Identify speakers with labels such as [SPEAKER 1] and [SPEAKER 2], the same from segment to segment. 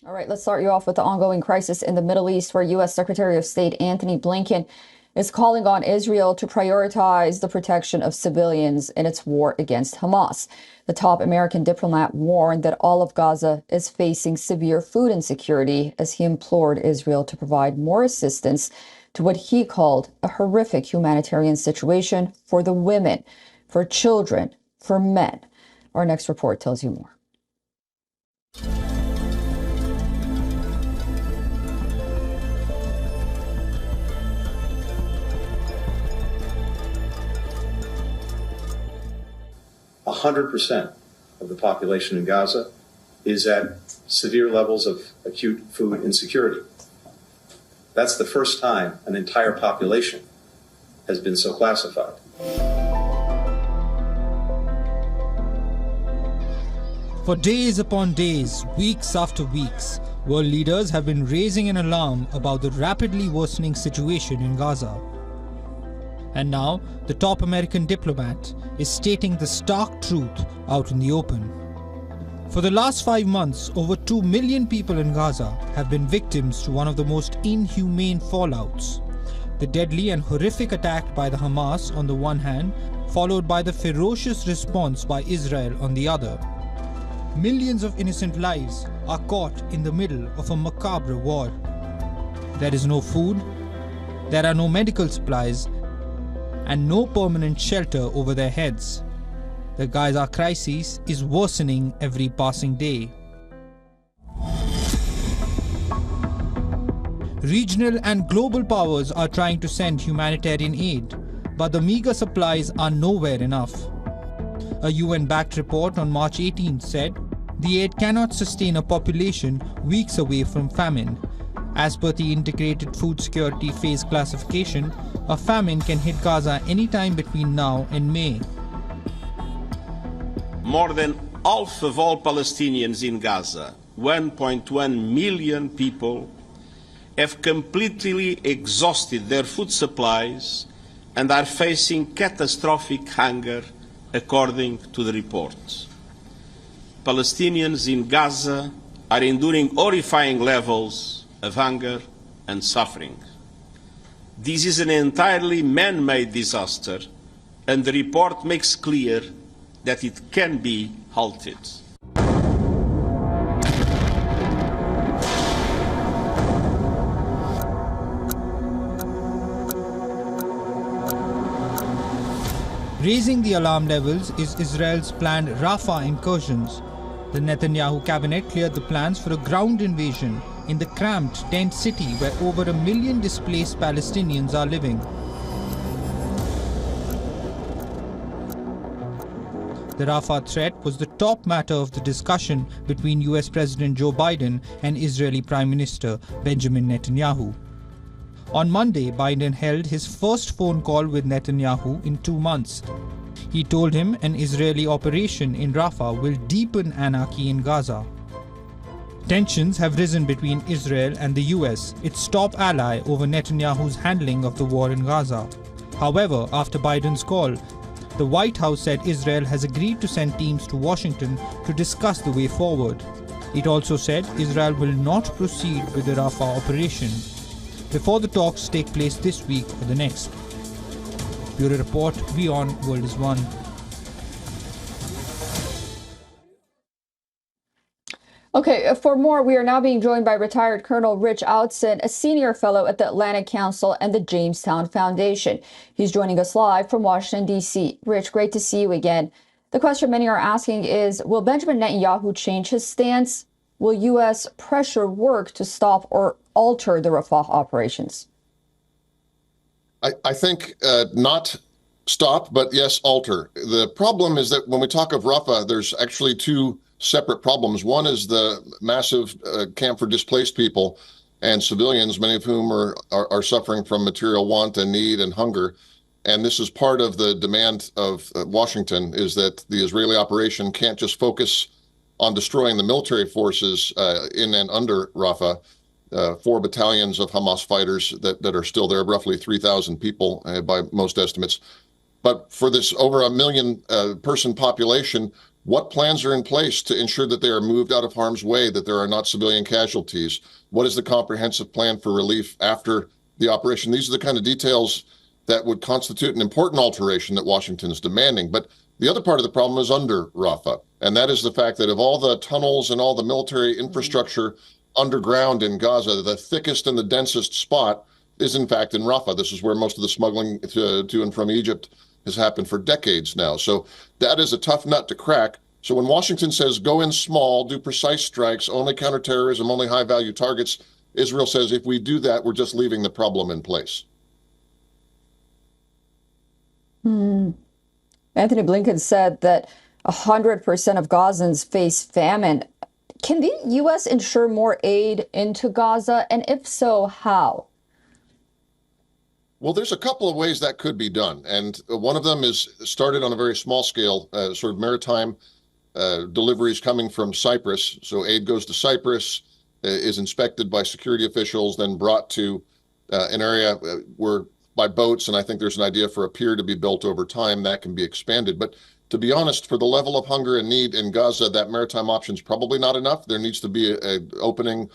[SPEAKER 1] All right, let's start you off with the ongoing crisis in the Middle East, where U.S. Secretary of State Anthony Blinken is calling on Israel to prioritize the protection of civilians in its war against Hamas. The top American diplomat warned that all of Gaza is facing severe food insecurity as he implored Israel to provide more assistance to what he called a horrific humanitarian situation for the women, for children, for men. Our next report tells you more.
[SPEAKER 2] 100% of the population in Gaza is at severe levels of acute food insecurity. That's the first time an entire population has been so classified.
[SPEAKER 3] For days upon days, weeks after weeks, world leaders have been raising an alarm about the rapidly worsening situation in Gaza. And now, the top American diplomat is stating the stark truth out in the open. For the last 5 months, over 2 million people in Gaza have been victims to one of the most inhumane fallouts. The deadly and horrific attack by the Hamas on the one hand, followed by the ferocious response by Israel on the other. Millions of innocent lives are caught in the middle of a macabre war. There is no food, there are no medical supplies, and no permanent shelter over their heads. The Gaza crisis is worsening every passing day. Regional and global powers are trying to send humanitarian aid, but the meager supplies are nowhere enough. A UN-backed report on March 18 said the aid cannot sustain a population weeks away from famine. As per the Integrated Food Security Phase Classification, a famine can hit Gaza anytime between now and May.
[SPEAKER 4] More than half of all Palestinians in Gaza, 1.1 million people, have completely exhausted their food supplies and are facing catastrophic hunger, according to the report. Palestinians in Gaza are enduring horrifying levels of hunger and suffering. This is an entirely man-made disaster, and the report makes clear that it can be halted.
[SPEAKER 3] Raising the alarm levels is Israel's planned Rafah incursions. The Netanyahu cabinet cleared the plans for a ground invasion in the cramped tent city where over 1 million displaced Palestinians are living. The Rafah threat was the top matter of the discussion between US President Joe Biden and Israeli Prime Minister Benjamin Netanyahu. On Monday, Biden held his first phone call with Netanyahu in 2 months. He told him an Israeli operation in Rafah will deepen anarchy in Gaza. Tensions have risen between Israel and the US, its top ally, over Netanyahu's handling of the war in Gaza. However, after Biden's call, the White House said Israel has agreed to send teams to Washington to discuss the way forward. It also said Israel will not proceed with the Rafah operation before the talks take place this week or the next. Bureau Report, WION World is One.
[SPEAKER 1] Okay, for more, we are now being joined by retired Colonel Rich Outson, a senior fellow at the Atlantic Council and the Jamestown Foundation. He's joining us live from Washington, D.C. Rich, great to see you again. The question many are asking is, will Benjamin Netanyahu change his stance? Will U.S. pressure work to stop or alter the Rafah operations?
[SPEAKER 5] I think not stop, but yes, alter. The problem is that when we talk of Rafah, there's actually two separate problems. One is the massive camp for displaced people and civilians, many of whom are suffering from material want and need and hunger. And this is part of the demand of Washington, is that the Israeli operation can't just focus on destroying the military forces in and under Rafah. 4 battalions of Hamas fighters that are still there, roughly 3,000 people by most estimates. But for this over 1 million person population, What plans are in place to ensure that they are moved out of harm's way, that there are not civilian casualties? What is the comprehensive plan for relief after the operation? These are the kind of details that would constitute an important alteration that Washington is demanding. But the other part of the problem is under Rafah, and that is the fact that of all the tunnels and all the military infrastructure underground in Gaza, the thickest and the densest spot is in fact in Rafah. This is where most of the smuggling to and from Egypt has happened for decades now. So that is a tough nut to crack. So when Washington says go in small, do precise strikes, only counterterrorism, only high-value targets, Israel says if we do that, we're just leaving the problem in place.
[SPEAKER 1] Anthony Blinken said that 100% of Gazans face famine. Can the U.S. ensure more aid into Gaza? And if so, how?
[SPEAKER 5] Well, there's a couple of ways that could be done. And one of them is started on a very small scale, sort of maritime deliveries coming from Cyprus. So aid goes to Cyprus, is inspected by security officials, then brought to an area where by boats. And I think there's an idea for a pier to be built over time that can be expanded. But to be honest, for the level of hunger and need in Gaza, that maritime option is probably not enough. There needs to be an opening,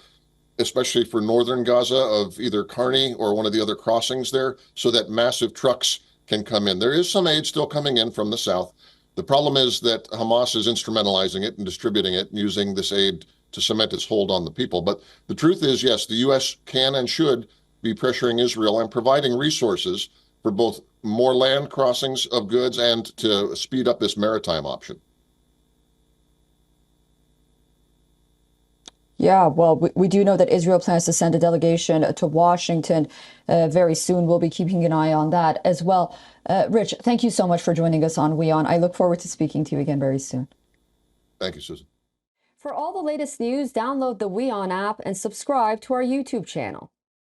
[SPEAKER 5] especially for northern Gaza, of either Karni or one of the other crossings there, so that massive trucks can come in. There is some aid still coming in from the south. The problem is that Hamas is instrumentalizing it and distributing it, and using this aid to cement its hold on the people. But the truth is, yes, the U.S. can and should be pressuring Israel and providing resources for both more land crossings of goods and to speed up this maritime option.
[SPEAKER 1] Yeah, well, we do know that Israel plans to send a delegation to Washington very soon. We'll be keeping an eye on that as well. Rich, thank you so much for joining us on WION. I look forward to speaking to you again very soon.
[SPEAKER 5] Thank you, Susan.
[SPEAKER 1] For all the latest news, download the WION app and subscribe to our YouTube channel.